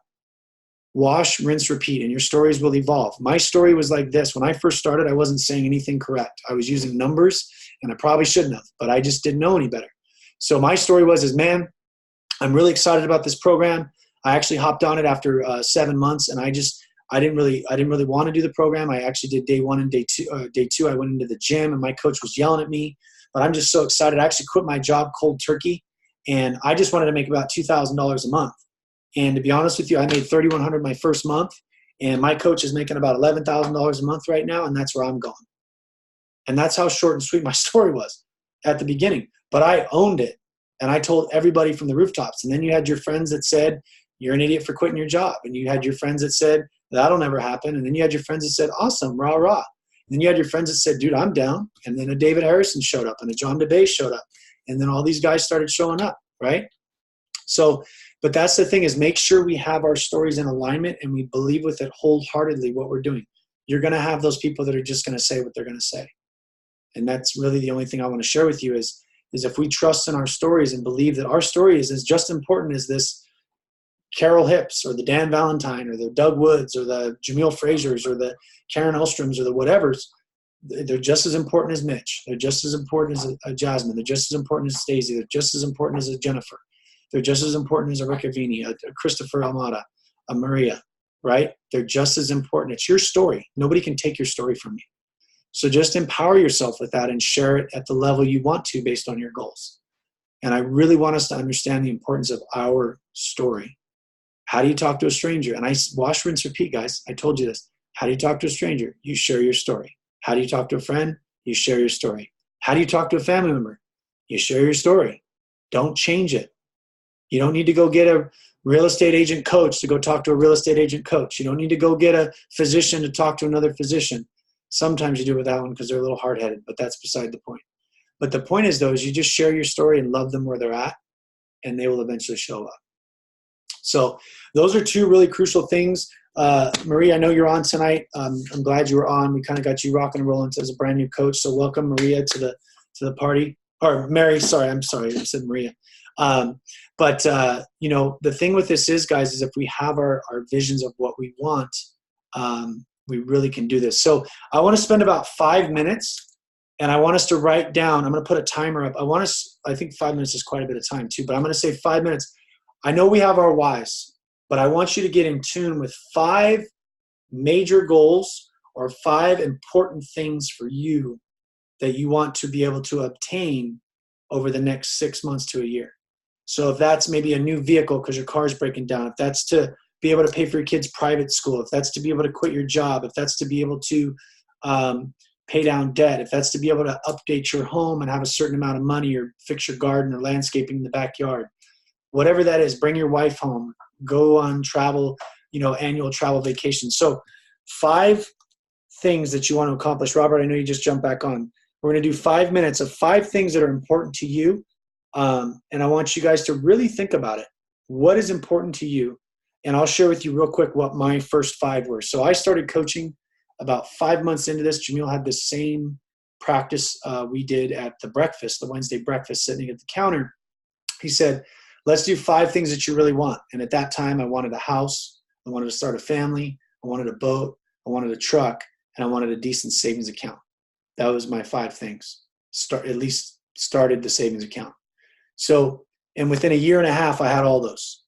wash, rinse, repeat, and your stories will evolve. My story was like this. When I first started, I wasn't saying anything correct. I was using numbers, and I probably shouldn't have, but I just didn't know any better. So my story was, man, I'm really excited about this program. I actually hopped on it after 7 months, and I didn't really want to do the program. I actually did day 1 and day two. I went into the gym, and my coach was yelling at me, but I'm just so excited. I actually quit my job cold turkey, and I just wanted to make about $2,000 a month. And to be honest with you, I made $3,100 my first month, and my coach is making about $11,000 a month right now, and that's where I'm going. And that's how short and sweet my story was at the beginning. But I owned it, and I told everybody from the rooftops. And then you had your friends that said, you're an idiot for quitting your job. And you had your friends that said, that'll never happen. And then you had your friends that said, awesome, rah, rah. And then you had your friends that said, dude, I'm down. And then a David Harrison showed up, and a John DeBay showed up. And then all these guys started showing up, right? So, but that's the thing, is make sure we have our stories in alignment and we believe with it wholeheartedly what we're doing. You're going to have those people that are just going to say what they're going to say. And that's really the only thing I want to share with you is if we trust in our stories and believe that our story is just important as this Carol Hips or the Dan Valentine or the Doug Woods or the Jameel Frazier's or the Karen Elstroms or the whatevers, they're just as important as Mitch. They're just as important as a Jasmine. They're just as important as Stacey. They're just as important as a Jennifer. They're just as important as a Riccavini, a Christopher Almada, a Maria, right? They're just as important. It's your story. Nobody can take your story from you. So just empower yourself with that and share it at the level you want to based on your goals. And I really want us to understand the importance of our story. How do you talk to a stranger? And I wash, rinse, repeat, guys. I told you this. How do you talk to a stranger? You share your story. How do you talk to a friend? You share your story. How do you talk to a family member? You share your story. Don't change it. You don't need to go get a real estate agent coach to go talk to a real estate agent coach. You don't need to go get a physician to talk to another physician. Sometimes you do with that one because they're a little hard-headed, but that's beside the point. But the point is, though, is you just share your story and love them where they're at, and they will eventually show up. So those are two really crucial things. Marie, I know you're on tonight. I'm glad you were on. We kind of got you rocking and rolling as a brand new coach. So welcome, Maria, to the party. Or Mary, sorry, I said Maria. You know, the thing with this is, guys, is if we have our visions of what we want, we really can do this. So I want to spend about 5 minutes, and I want us to write down. I'm going to put a timer up. I think 5 minutes is quite a bit of time too, but I'm going to say 5 minutes. I know we have our whys, but I want you to get in tune with 5 major goals or 5 important things for you that you want to be able to obtain over the next 6 months to a year. So if that's maybe a new vehicle because your car is breaking down, if that's to be able to pay for your kids' private school, if that's to be able to quit your job, if that's to be able to pay down debt, if that's to be able to update your home and have a certain amount of money or fix your garden or landscaping in the backyard, whatever that is, bring your wife home, go on travel, annual travel vacation. So 5 things that you want to accomplish. Robert, I know you just jumped back on. We're going to do 5 minutes of 5 things that are important to you. And I want you guys to really think about it. What is important to you? And I'll share with you real quick what my first 5 were. So I started coaching about 5 months into this. Jameel had the same practice we did at the breakfast, the Wednesday breakfast, sitting at the counter. He said, let's do 5 things that you really want. And at that time, I wanted a house. I wanted to start a family. I wanted a boat. I wanted a truck. And I wanted a decent savings account. That was my 5 things. At least started the savings account. So, and within a year and a half, I had all those.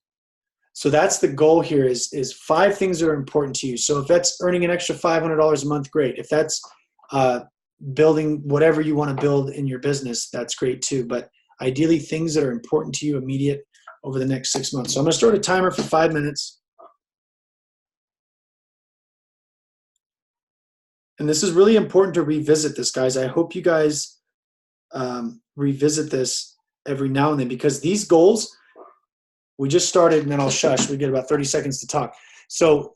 So that's the goal here is 5 things that are important to you. So if that's earning an extra $500 a month, great. If that's building whatever you want to build in your business, that's great too. But ideally, things that are important to you immediate over the next 6 months. So I'm going to start a timer for 5 minutes. And this is really important to revisit this, guys. I hope you guys revisit this every now and then, because these goals, we just started, and then I'll shush. We get about 30 seconds to talk. So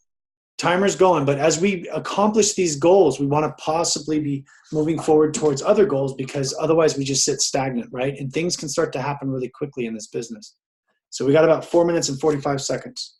timer's going, but as we accomplish these goals, we want to possibly be moving forward towards other goals, because otherwise we just sit stagnant, right? And things can start to happen really quickly in this business. So we got about 4 minutes and 45 seconds.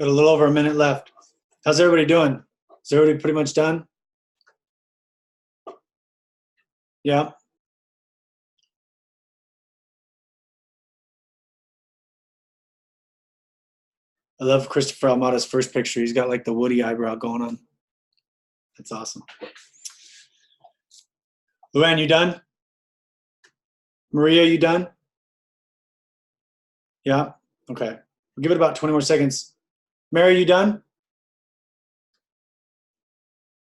Got a little over a minute left. How's everybody doing? Is everybody pretty much done? Yeah. I love Christopher Almada's first picture. He's got like the Woody eyebrow going on. That's awesome. Luann, you done? Maria, you done? Yeah? Okay. We'll give it about 20 more seconds. Mary, you done?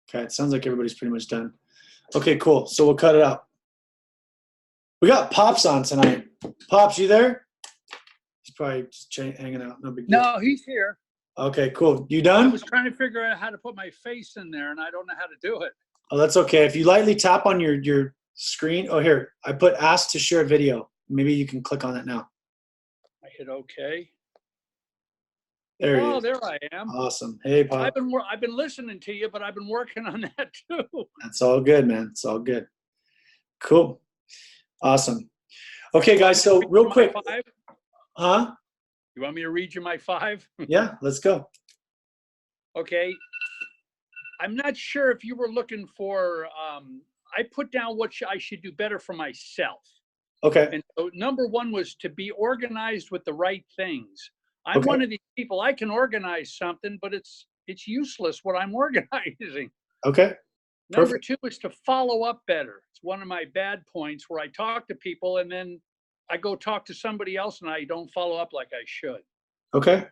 Okay, it sounds like everybody's pretty much done. Okay, cool. So we'll cut it out. We got Pops on tonight. Pops, you there? He's probably just hanging out. No big deal. No, he's here. Okay, cool. You I done? was trying to figure out how to put my face in there, and I don't know how to do it. Oh, that's okay. If you lightly tap on your screen. Oh, here. I put ask to share video. Maybe you can click on it now. I hit OK. There he Oh, is. there I am. Awesome. Hey, Pop. I've been listening to you, but I've been working on that too. That's all good, man. It's all good. Cool. Awesome. Okay, guys. So real quick. Five? Huh? You want me to read you my 5? Yeah, let's go. Okay. I'm not sure if you were looking for. I put down what I should do better for myself. Okay. And so number 1 was to be organized with the right things. I'm Okay. one of these people. I can organize something, but it's useless what I'm organizing. Okay. Number Perfect. 2 is to follow up better. It's one of my bad points where I talk to people and then I go talk to somebody else and I don't follow up like I should. Okay.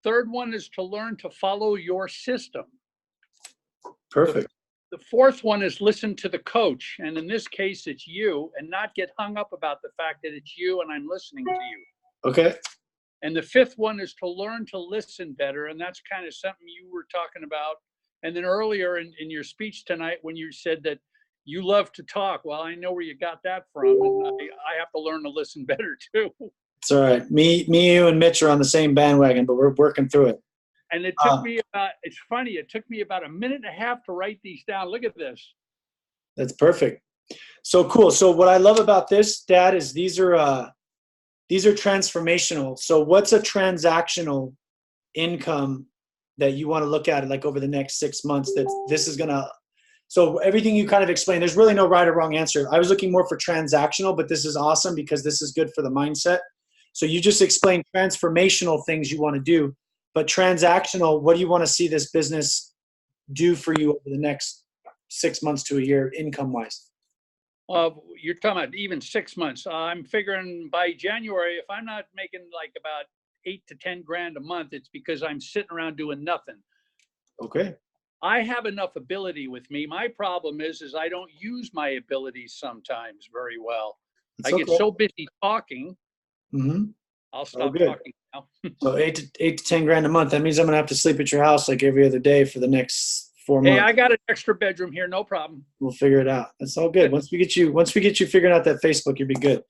Third one is to learn to follow your system. Perfect. The fourth one is listen to the coach. And in this case, it's you, and not get hung up about the fact that it's you and I'm listening to you. Okay. And the fifth one is to learn to listen better. And that's kind of something you were talking about. And then earlier in your speech tonight, when you said that you love to talk, well, I know where you got that from. And I have to learn to listen better too. It's all right. Me, you, and Mitch are on the same bandwagon, but we're working through it. And it took me about, it's funny, it took me about a minute and a half to write these down. Look at this. That's perfect. So cool. So what I love about this, Dad, is these are transformational. So what's a transactional income that you want to look at like over the next 6 months that this is going to, so everything you kind of explained, there's really no right or wrong answer. I was looking more for transactional, but this is awesome because this is good for the mindset. So you just explained transformational things you want to do, but transactional, what do you want to see this business do for you over the next 6 months to a year income wise? You're talking about even 6 months. I'm figuring by January, if I'm not making like about 8 to 10 grand a month, it's because I'm sitting around doing nothing. Okay. I have enough ability with me. My problem is I don't use my abilities sometimes very well. That's I get so busy talking. Mm-hmm. I'll stop good. talking now. So 8 to 10 grand a month. That means I'm gonna have to sleep at your house like every other day for the next 4 months. Hey, I got an extra bedroom here, no problem. We'll figure it out. That's all good. Once we get you figuring out that Facebook, you'll be good.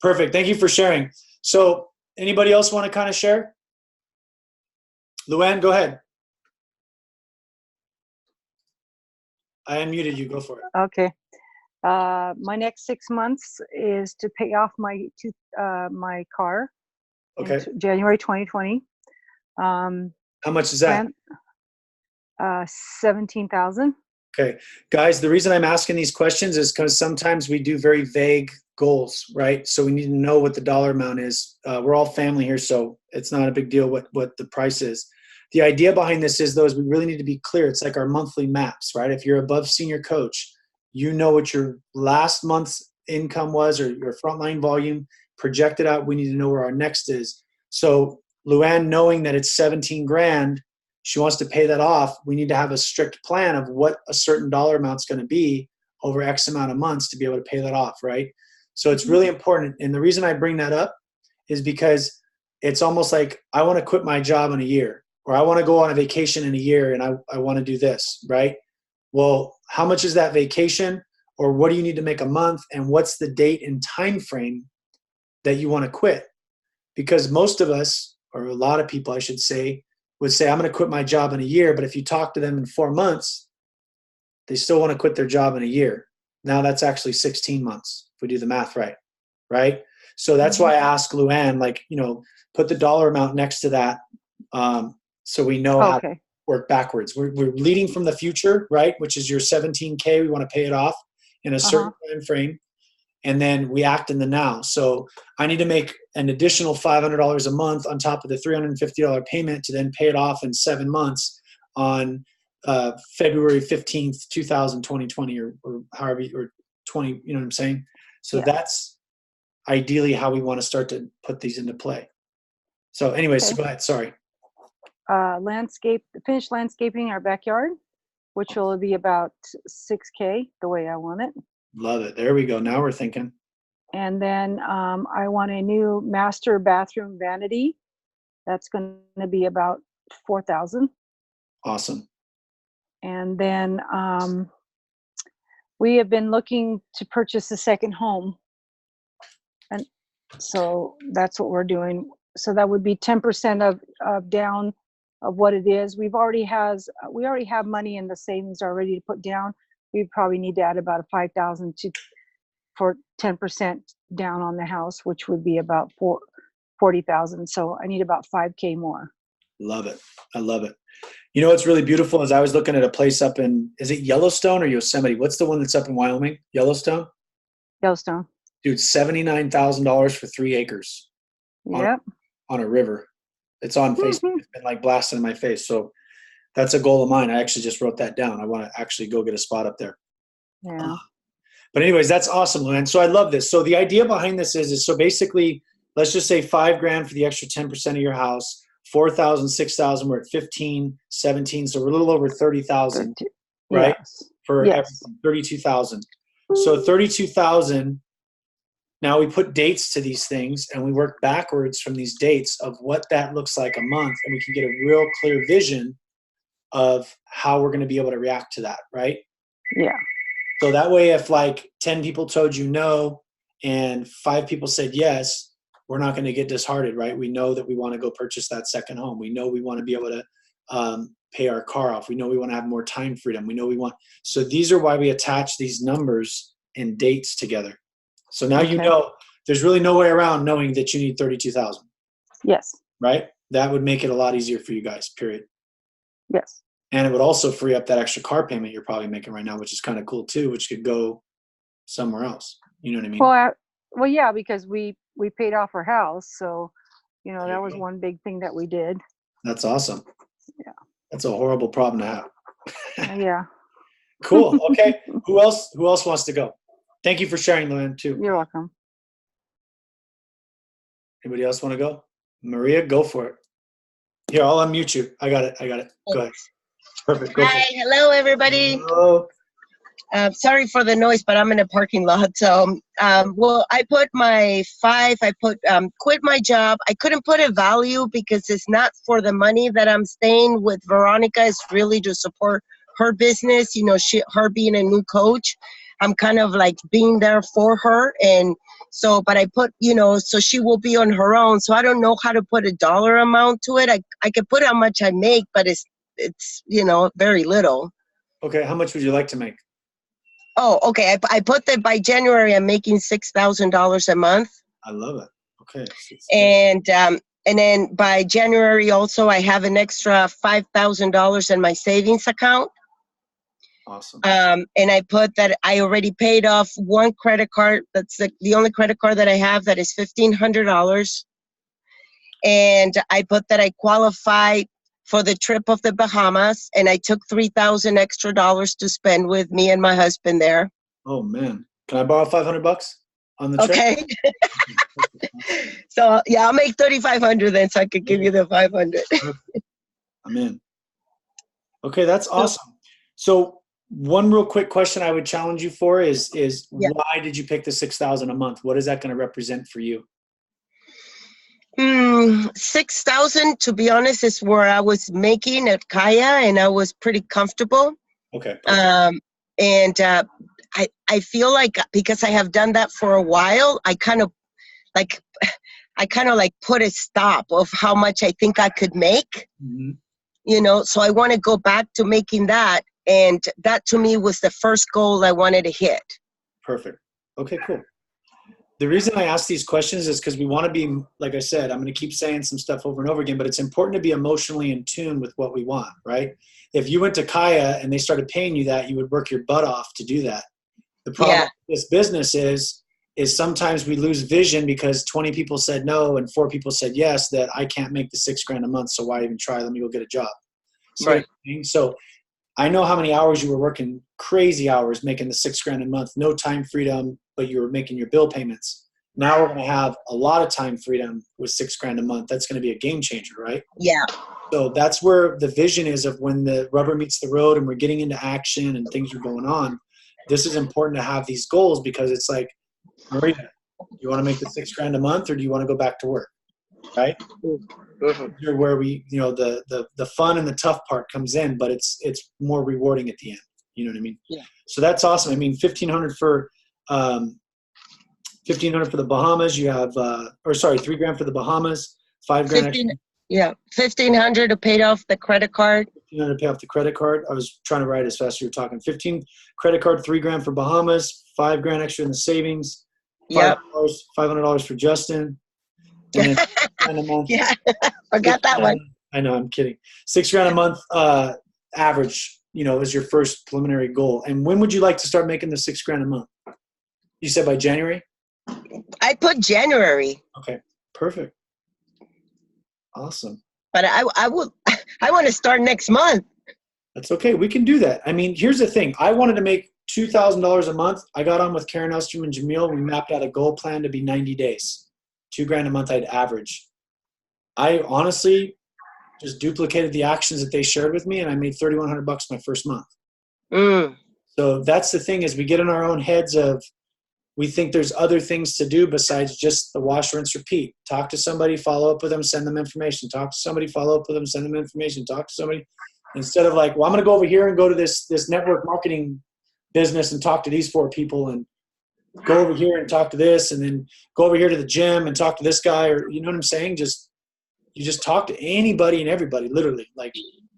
Perfect. Thank you for sharing. So anybody else want to kind of share? Luann, go ahead. I unmuted you. Go for it. Okay. My next 6 months is to pay off my car. Okay. In January 2020. How much is that? 17,000. Okay. Guys, the reason I'm asking these questions is because sometimes we do very vague goals, right? So we need to know what the dollar amount is. We're all family here, so it's not a big deal what the price is. The idea behind this is, though, is we really need to be clear. It's like our monthly maps, right? If you're above senior coach, you know what your last month's income was or your frontline volume, projected out. We need to know where our next is. So Luann, knowing that it's 17 grand, she wants to pay that off. We need to have a strict plan of what a certain dollar amount's going to be over X amount of months to be able to pay that off, right? So it's really important. And the reason I bring that up is because it's almost like I want to quit my job in a year, or I want to go on a vacation in a year and I want to do this, right? Well, how much is that vacation, or what do you need to make a month, and what's the date and time frame that you want to quit? Because most of us, or a lot of people I should say, would say, I'm going to quit my job in a year, but if you talk to them in 4 months, they still want to quit their job in a year. Now that's actually 16 months if we do the math right, right? So that's why I asked Luann, like, put the dollar amount next to that. so we know how to Okay. work backwards. We're leading from the future, right? Which is your 17K. We want to pay it off in a certain time frame, and then we act in the now. So I need to make an additional $500 a month on top of the $350 payment to then pay it off in 7 months on February 15th, 2020, or however, or 20. You know what I'm saying? So Yeah. that's ideally how we want to start to put these into play. So anyways, so Okay. go ahead. Sorry. Finish landscaping our backyard, which will be about 6K the way I want it. Love it. There we go. Now we're thinking. And then I want a new master bathroom vanity. That's going to be about 4,000. Awesome. And then we have been looking to purchase a second home. And so that's what we're doing. So that would be 10% of down of what it is. We already have money in the savings already to put down. We probably need to add about a 5,000 for 10% down on the house, which would be about 40,000. So I need about 5K more. Love it. I love it. You know what's really beautiful is I was looking at a place up in, is it Yellowstone or Yosemite? What's the one that's up in Wyoming? Yellowstone? Yellowstone. Dude, $79,000 for 3 acres Yep. on a river. It's on Facebook. It's been like blasted in my face. So that's a goal of mine. I actually just wrote that down. I want to actually go get a spot up there. Yeah. But anyways, that's awesome, Luann. So I love this. So the idea behind this is so basically, let's just say $5,000 for the extra 10% of your house, 4,000, 6,000. We're at 15, 17. So we're a little over 30,000, right? Yes. For Yes. everything, 32,000. So 32,000. Now we put dates to these things and we work backwards from these dates of what that looks like a month, and we can get a real clear vision of how we're going to be able to react to that, right? Yeah. So that way, if like 10 people told you no and 5 people said yes, we're not going to get disheartened, right? We know that we want to go purchase that second home. We know we want to be able to pay our car off. We know we want to have more time freedom. We know we want. So these are why we attach these numbers and dates together. So now you Okay. know there's really no way around knowing that you need 32,000, Yes. right? That would make it a lot easier for you guys, period. Yes. And it would also free up that extra car payment you're probably making right now, which is kind of cool too, which could go somewhere else. You know what I mean? Well, yeah, because we paid off our house, so There that you was go. one big thing that we did. That's awesome. Yeah. That's a horrible problem to have. Yeah. Cool. Okay. Who else wants to go? Thank you for sharing, Luann, too. You're welcome. Anybody else want to go? Maria, go for it. Here, I'll unmute you. I got it. Go ahead. Perfect. Go for Hi, it. hello everybody. Hello. Sorry for the noise, but I'm in a parking lot. So, well, I put my 5. I put quit my job. I couldn't put a value because it's not for the money that I'm staying with Veronica. It's really to support her business. Her being a new coach. I'm kind of like being there for her, and so. But I put, so she will be on her own. So I don't know how to put a dollar amount to it. I could put how much I make, but it's very little. Okay. How much would you like to make? Oh, okay. I put that by January I'm making $6,000 a month, I love it. Okay. and then by January also I have an extra $5,000 in my savings account. Awesome. And I put that I already paid off one credit card. That's the only credit card that I have that is $1,500, and I put that I qualified for the trip of the Bahamas, and I took $3,000 extra to spend with me and my husband there. Oh man, can I borrow $500 on the trip? Okay. So yeah, I'll make $3,500 then, so I could give you the $500. I'm in. Okay, that's awesome. So one real quick question I would challenge you for is Yeah. why did you pick the $6,000 a month? What is that going to represent for you? 6,000, to be honest, is where I was making at Kaya, and I was pretty comfortable. Okay. And I feel like because I have done that for a while, I kind of like put a stop of how much I think I could make. Mm-hmm. So I want to go back to making that, and that to me was the first goal I wanted to hit. Perfect. Okay, cool. The reason I ask these questions is because we want to be, like I said, I'm going to keep saying some stuff over and over again, but it's important to be emotionally in tune with what we want, right? If you went to Kaya and they started paying you that, you would work your butt off to do that. The problem Yeah. with this business is sometimes we lose vision because 20 people said no and 4 people said yes, that I can't make the $6,000 a month. So why even try? Let me go get a job. Right. So I know how many hours you were working, crazy hours, making the $6,000 a month, no time freedom, but you were making your bill payments. Now we're going to have a lot of time freedom with $6,000 a month. That's going to be a game changer, right? Yeah. So that's where the vision is of when the rubber meets the road and we're getting into action and things are going on. This is important to have these goals because it's like, Maria, you want to make the $6,000 a month or do you want to go back to work? Right? Mhm. Where we, the fun and the tough part comes in, but it's more rewarding at the end. You know what I mean? Yeah. So that's awesome. I mean, $1,500 for $1,500 for the Bahamas. You have, $3,000 for the Bahamas, $5,000 extra. 15, yeah, 1,500 to pay off the credit card. $1,500 to pay off the credit card. I was trying to write as fast as you were talking. 15 credit card, $3,000 for Bahamas, $5,000 extra in the savings. Yep. $500 for Justin. And then $6,000 a month. Yeah. Forgot that one. I know, I'm kidding. $6,000 a month average, is your first preliminary goal. And when would you like to start making the $6,000 a month? You said by January? I put January, Okay, perfect. Awesome. but I want to start next month. That's okay. We can do that. I mean, here's the thing. I wanted to make $2,000 a month. I got on with Karen Elstrom and Jamil. We mapped out a goal plan to be 90 days. $2,000 a month I'd average. I honestly just duplicated the actions that they shared with me, and I made $3,100 my first month. Mm. So that's the thing is we get in our own heads of we think there's other things to do besides just the wash, rinse, repeat. Talk to somebody, follow up with them, send them information. Talk to somebody, follow up with them, send them information. Talk to somebody. Instead of like, well, I'm going to go over here and go to this network marketing business and talk to these 4 people and go over here and talk to this and then go over here to the gym and talk to this guy, or you know what I'm saying? You just talk to anybody and everybody, literally. Like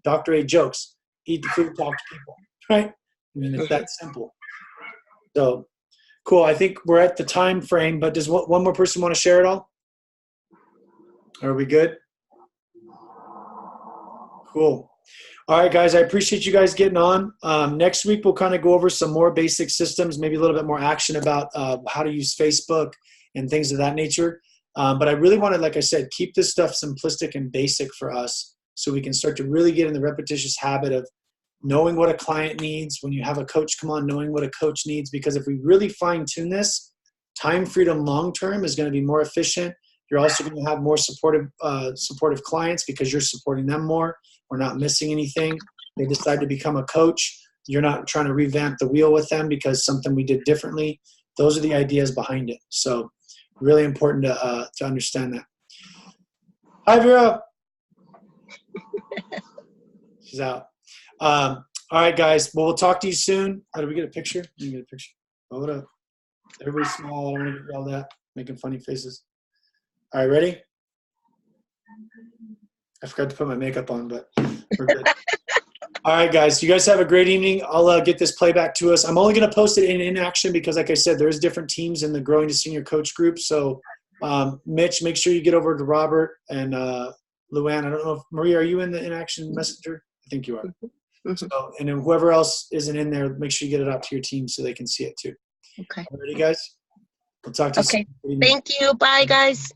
Dr. A jokes, eat the food, talk to people, right? I mean, it's that simple. So cool. I think we're at the time frame, but does one more person want to share it all? Are we good? Cool. All right, guys, I appreciate you guys getting on. Next week, we'll kind of go over some more basic systems, maybe a little bit more action about how to use Facebook and things of that nature. But I really want to, like I said, keep this stuff simplistic and basic for us so we can start to really get in the repetitious habit of knowing what a client needs. When you have a coach come on, knowing what a coach needs, because if we really fine tune this, time freedom long-term is going to be more efficient. You're also going to have more supportive clients because you're supporting them more. We're not missing anything. They decide to become a coach. You're not trying to revamp the wheel with them because something we did differently. Those are the ideas behind it. So really important to understand that. Hi, Vera. She's out. All right, guys. Well, we'll talk to you soon. How do we get a picture? Let me get a picture. Hold up. Everybody's small. I don't want to get yelled at, making funny faces. All right, ready? I forgot to put my makeup on, but we're good. All right, guys. You guys have a great evening. I'll get this playback to us. I'm only going to post it in action because, like I said, there's different teams in the Growing to Senior Coach group. So, Mitch, make sure you get over to Robert and Luann. I don't know if Maria, are you in the in-action messenger? I think you are. So, and then whoever else isn't in there, make sure you get it out to your team so they can see it too. Okay. All righty, guys. We'll talk to you soon. Okay. Thank you. Bye, guys.